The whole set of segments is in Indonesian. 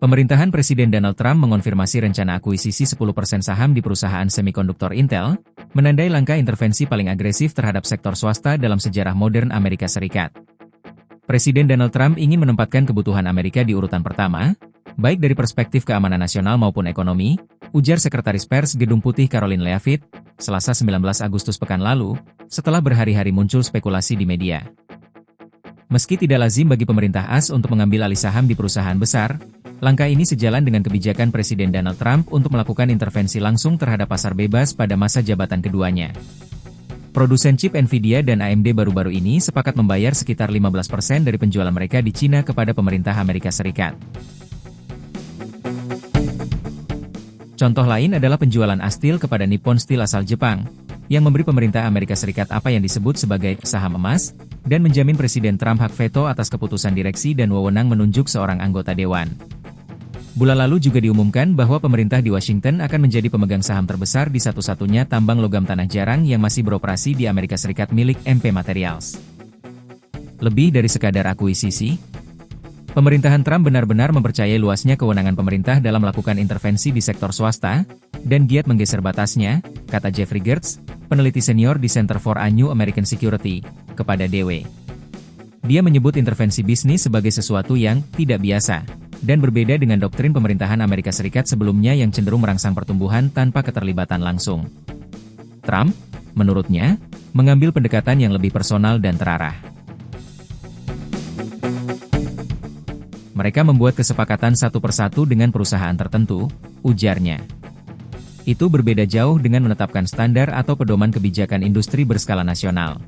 Pemerintahan Presiden Donald Trump mengonfirmasi rencana akuisisi 10% saham di perusahaan semikonduktor Intel, menandai langkah intervensi paling agresif terhadap sektor swasta dalam sejarah modern Amerika Serikat. Presiden Donald Trump ingin menempatkan kebutuhan Amerika di urutan pertama, baik dari perspektif keamanan nasional maupun ekonomi, ujar Sekretaris Pers Gedung Putih Caroline Leavitt, Selasa 19 Agustus pekan lalu, setelah berhari-hari muncul spekulasi di media. Meski tidak lazim bagi pemerintah AS untuk mengambil alih saham di perusahaan besar, langkah ini sejalan dengan kebijakan Presiden Donald Trump untuk melakukan intervensi langsung terhadap pasar bebas pada masa jabatan keduanya. Produsen chip Nvidia dan AMD baru-baru ini sepakat membayar sekitar 15% dari penjualan mereka di China kepada pemerintah Amerika Serikat. Contoh lain adalah penjualan Asteel kepada Nippon Steel asal Jepang, yang memberi pemerintah Amerika Serikat apa yang disebut sebagai saham emas, dan menjamin Presiden Trump hak veto atas keputusan direksi dan wewenang menunjuk seorang anggota dewan. Bulan lalu juga diumumkan bahwa pemerintah di Washington akan menjadi pemegang saham terbesar di satu-satunya tambang logam tanah jarang yang masih beroperasi di Amerika Serikat milik MP Materials. Lebih dari sekadar akuisisi, pemerintahan Trump benar-benar mempercayai luasnya kewenangan pemerintah dalam melakukan intervensi di sektor swasta, dan giat menggeser batasnya, kata Jeffrey Gertz, peneliti senior di Center for a New American Security, kepada DW. Dia menyebut intervensi bisnis sebagai sesuatu yang tidak biasa, dan berbeda dengan doktrin pemerintahan Amerika Serikat sebelumnya yang cenderung merangsang pertumbuhan tanpa keterlibatan langsung. Trump, menurutnya, mengambil pendekatan yang lebih personal dan terarah. Mereka membuat kesepakatan satu persatu dengan perusahaan tertentu, ujarnya. Itu berbeda jauh dengan menetapkan standar atau pedoman kebijakan industri berskala nasional.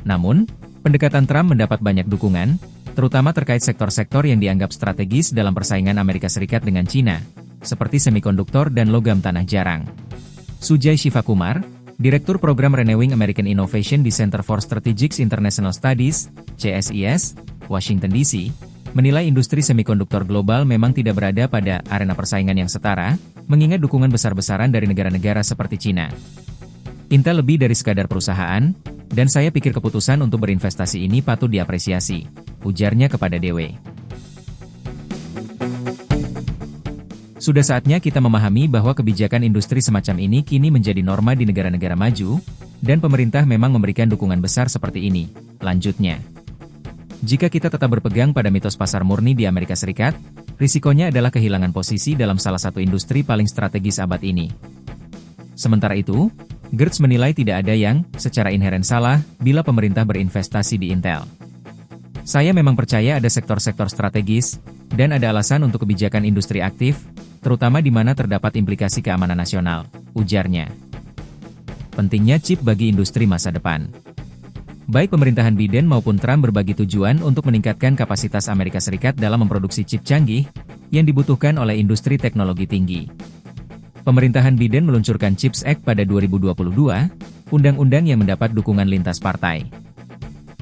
Namun, pendekatan Trump mendapat banyak dukungan, terutama terkait sektor-sektor yang dianggap strategis dalam persaingan Amerika Serikat dengan China, seperti semikonduktor dan logam tanah jarang. Sujay Shivakumar, Direktur Program Renewing American Innovation di Center for Strategic International Studies, CSIS, Washington DC, menilai industri semikonduktor global memang tidak berada pada arena persaingan yang setara, mengingat dukungan besar-besaran dari negara-negara seperti China. Intel lebih dari sekadar perusahaan, dan saya pikir keputusan untuk berinvestasi ini patut diapresiasi, ujarnya kepada DW. Sudah saatnya kita memahami bahwa kebijakan industri semacam ini kini menjadi norma di negara-negara maju, dan pemerintah memang memberikan dukungan besar seperti ini, lanjutnya. Jika kita tetap berpegang pada mitos pasar murni di Amerika Serikat, risikonya adalah kehilangan posisi dalam salah satu industri paling strategis abad ini. Sementara itu, Gertz menilai tidak ada yang, secara inheren salah, bila pemerintah berinvestasi di Intel. Saya memang percaya ada sektor-sektor strategis, dan ada alasan untuk kebijakan industri aktif, terutama di mana terdapat implikasi keamanan nasional, ujarnya. Pentingnya chip bagi industri masa depan. Baik pemerintahan Biden maupun Trump berbagi tujuan untuk meningkatkan kapasitas Amerika Serikat dalam memproduksi chip canggih, yang dibutuhkan oleh industri teknologi tinggi. Pemerintahan Biden meluncurkan CHIPS Act pada 2022, undang-undang yang mendapat dukungan lintas partai.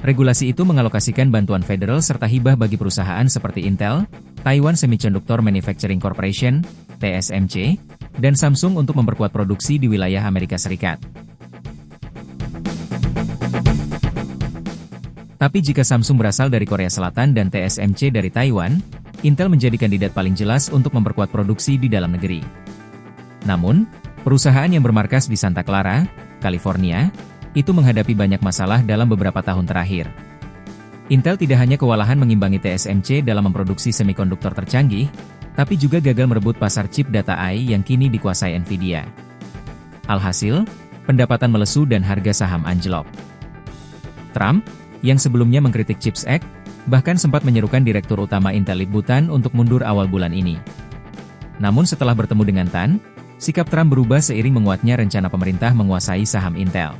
Regulasi itu mengalokasikan bantuan federal serta hibah bagi perusahaan seperti Intel, Taiwan Semiconductor Manufacturing Corporation, TSMC, dan Samsung untuk memperkuat produksi di wilayah Amerika Serikat. Tapi jika Samsung berasal dari Korea Selatan dan TSMC dari Taiwan, Intel menjadi kandidat paling jelas untuk memperkuat produksi di dalam negeri. Namun, perusahaan yang bermarkas di Santa Clara, California, itu menghadapi banyak masalah dalam beberapa tahun terakhir. Intel tidak hanya kewalahan mengimbangi TSMC dalam memproduksi semikonduktor tercanggih, tapi juga gagal merebut pasar chip data AI yang kini dikuasai Nvidia. Alhasil, pendapatan melesu dan harga saham anjlok. Trump, yang sebelumnya mengkritik CHIPS Act, bahkan sempat menyerukan Direktur Utama Intel Lip Bu Tan untuk mundur awal bulan ini. Namun setelah bertemu dengan Tan, sikap Trump berubah seiring menguatnya rencana pemerintah menguasai saham Intel.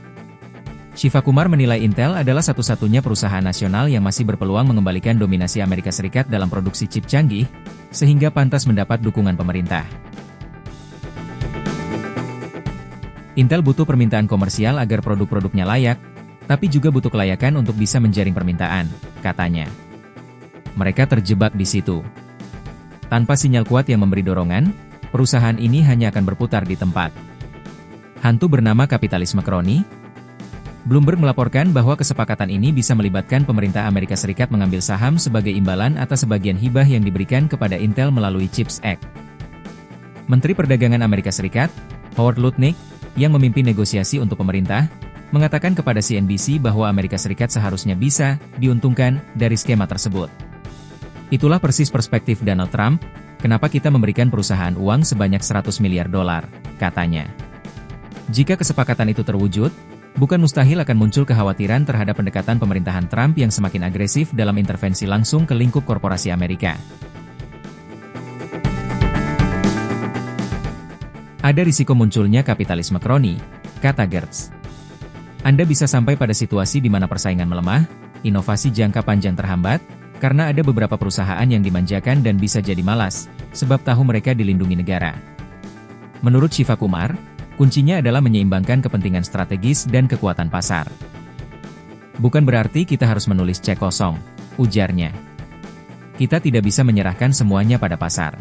Shivakumar menilai Intel adalah satu-satunya perusahaan nasional yang masih berpeluang mengembalikan dominasi Amerika Serikat dalam produksi chip canggih, sehingga pantas mendapat dukungan pemerintah. Intel butuh permintaan komersial agar produk-produknya layak, tapi juga butuh kelayakan untuk bisa menjaring permintaan, katanya. Mereka terjebak di situ. Tanpa sinyal kuat yang memberi dorongan, perusahaan ini hanya akan berputar di tempat. Hantu bernama kapitalisme kroni. Bloomberg melaporkan bahwa kesepakatan ini bisa melibatkan pemerintah Amerika Serikat mengambil saham sebagai imbalan atas sebagian hibah yang diberikan kepada Intel melalui CHIPS Act. Menteri Perdagangan Amerika Serikat, Howard Lutnick, yang memimpin negosiasi untuk pemerintah, mengatakan kepada CNBC bahwa Amerika Serikat seharusnya bisa diuntungkan dari skema tersebut. Itulah persis perspektif Donald Trump, kenapa kita memberikan perusahaan uang sebanyak $100 miliar, katanya. Jika kesepakatan itu terwujud, bukan mustahil akan muncul kekhawatiran terhadap pendekatan pemerintahan Trump yang semakin agresif dalam intervensi langsung ke lingkup korporasi Amerika. Ada risiko munculnya kapitalisme kroni, kata Gertz. Anda bisa sampai pada situasi di mana persaingan melemah, inovasi jangka panjang terhambat, karena ada beberapa perusahaan yang dimanjakan dan bisa jadi malas, sebab tahu mereka dilindungi negara. Menurut Shiva Kumar, kuncinya adalah menyeimbangkan kepentingan strategis dan kekuatan pasar. Bukan berarti kita harus menulis cek kosong, ujarnya. Kita tidak bisa menyerahkan semuanya pada pasar.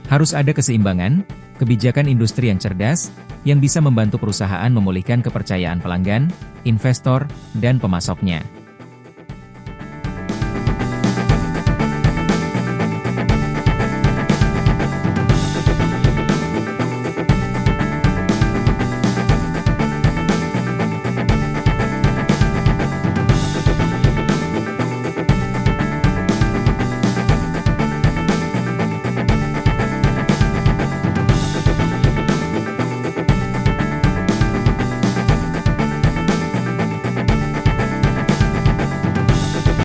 Harus ada keseimbangan, kebijakan industri yang cerdas, yang bisa membantu perusahaan memulihkan kepercayaan pelanggan, investor, dan pemasoknya.